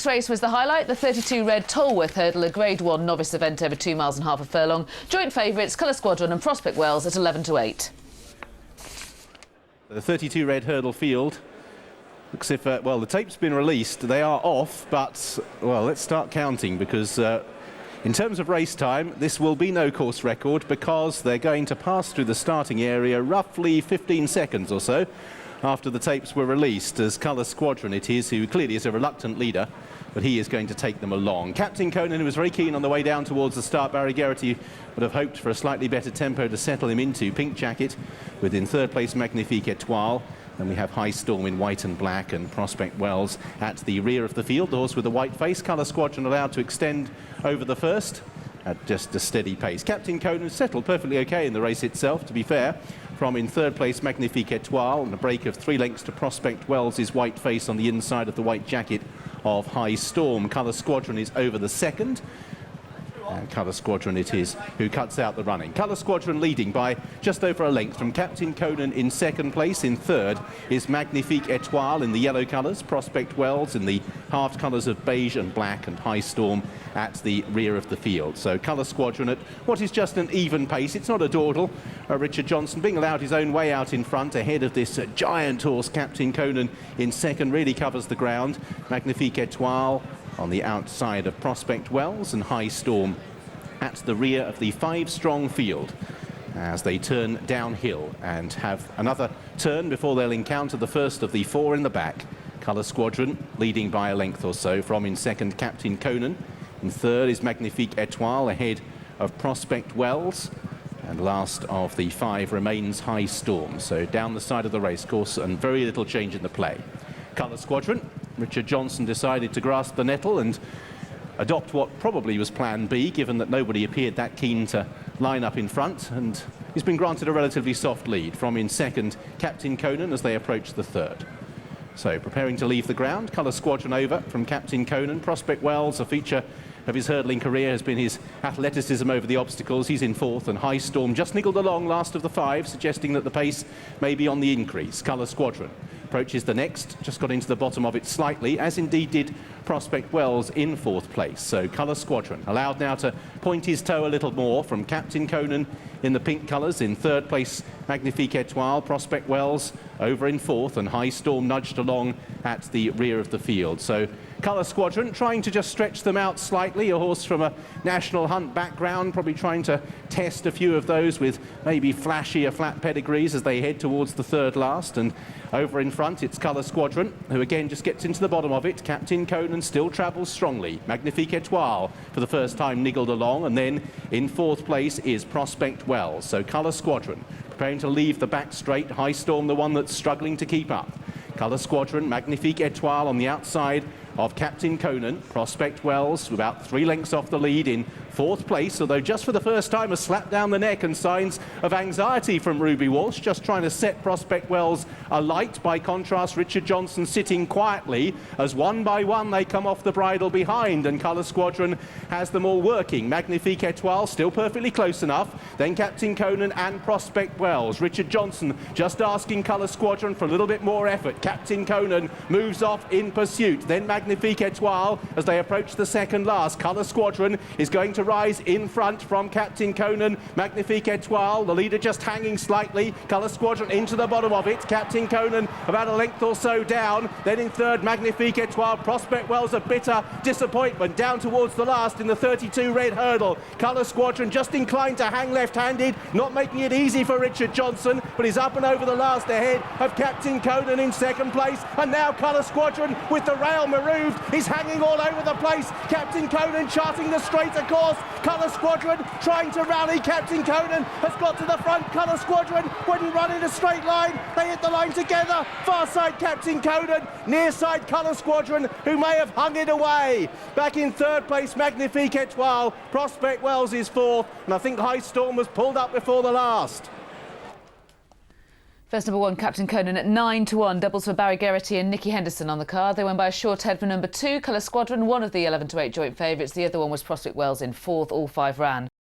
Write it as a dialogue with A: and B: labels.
A: This race was the highlight, the 32 red Tolworth Hurdle, a Grade 1 novice event over 2 miles and half a furlong. Joint favourites Colour Squadron and Prospect Wells at 11 to 8.
B: The 32 red hurdle field looks if, well, the tape's been released. They are off, but, well, let's start counting because in terms of race time, this will be no course record because they're going to pass through the starting area roughly 15 seconds or so after the tapes were released, as Colour Squadron it is, who clearly is a reluctant leader, but he is going to take them along. Captain Conan, who was very keen on the way down towards the start, Geraghty would have hoped for a slightly better tempo to settle him into. Pink Jacket, with in third place Magnifique Etoile. Then we have High Storm in white and black, and Prospect Wells at the rear of the field. The horse with the white face. Colour Squadron allowed to extend over the first at just a steady pace. Captain Conan settled perfectly okay in the race itself, to be fair, from in third place Magnifique Etoile, and a break of 3 lengths to Prospect Wells' white face on the inside of the white jacket of High Storm. Colour Squadron is over the second. And Colour Squadron it is who cuts out the running. Colour Squadron leading by just over a length from Captain Conan in second place. In third is Magnifique Etoile in the yellow colours, Prospect Wells in the halved colours of beige and black, and High Storm at the rear of the field. So Colour Squadron at what is just an even pace. It's not a dawdle. Richard Johnson being allowed his own way out in front ahead of this giant horse. Captain Conan in second really covers the ground. Magnifique Etoile on the outside of Prospect Wells, and High Storm at the rear of the 5-strong field as they turn downhill and have another turn before they'll encounter the first of the 4 in the back. Colour Squadron leading by a length or so from in second Captain Conan. In third is Magnifique Etoile ahead of Prospect Wells. And last of the 5 remains High Storm. So down the side of the racecourse and very little change in the play. Colour Squadron, Richard Johnson decided to grasp the nettle and adopt what probably was plan B, given that nobody appeared that keen to line up in front, and he's been granted a relatively soft lead from in second Captain Conan as they approach the third. So preparing to leave the ground, Colour Squadron over from Captain Conan. Prospect Wells, a feature of his hurdling career has been his athleticism over the obstacles. He's in fourth, and High Storm just niggled along last of the 5, suggesting that the pace may be on the increase. Colour Squadron approaches the next, just got into the bottom of it slightly, as indeed did Prospect Wells in 4th place. So Colour Squadron allowed now to point his toe a little more from Captain Conan in the pink colours. In 3rd place Magnifique Etoile, Prospect Wells over in 4th, and High Storm nudged along at the rear of the field. So Colour Squadron trying to just stretch them out slightly, a horse from a National Hunt background, probably trying to test a few of those with maybe flashier flat pedigrees as they head towards the 3rd last. And over in front it's Colour Squadron, who again just gets into the bottom of it. Captain Conan still travels strongly. Magnifique Etoile for the first time niggled along, and then in 4th place is Prospect Wells. So Colour Squadron preparing to leave the back straight. High Storm the one that's struggling to keep up. Colour Squadron, Magnifique Etoile on the outside of Captain Conan. Prospect Wells about 3 lengths off the lead in 4th place, although just for the first time a slap down the neck and signs of anxiety from Ruby Walsh, just trying to set Prospect Wells alight. By contrast, Richard Johnson sitting quietly as one by one they come off the bridle behind, and Colour Squadron has them all working. Magnifique Etoile still perfectly close enough, then Captain Conan and Prospect Wells. Richard Johnson just asking Colour Squadron for a little bit more effort. Captain Conan moves off in pursuit, then Magnifique Etoile as they approach the 2nd last. Colour Squadron is going to rise in front from Captain Conan. Magnifique Etoile, the leader just hanging slightly. Colour Squadron into the bottom of it. Captain Conan about a length or so down. Then in 3rd, Magnifique Etoile. Prospect Wells a bitter disappointment down towards the last in the 32 red hurdle. Colour Squadron just inclined to hang left-handed, not making it easy for Richard Johnson, but he's up and over the last ahead of Captain Conan in 2nd place. And now Colour Squadron with the rail marooned. He's hanging all over the place. Captain Conan charting the straighter course. Colour Squadron trying to rally. Captain Conan has got to the front. Colour Squadron wouldn't run in a straight line. They hit the line together. Far side Captain Conan, near side Colour Squadron, who may have hung it away. Back in 3rd place Magnifique Etoile. Prospect Wells is 4th, and I think High Storm was pulled up before the last.
A: First number 1, Captain Conan at 9 to 1. Doubles for Geraghty and Nicky Henderson on the card. They won by a short head for number 2, Colour Squadron, one of the 11 to 8 joint favourites. The other one was Prospect Wells in 4th. All 5 ran.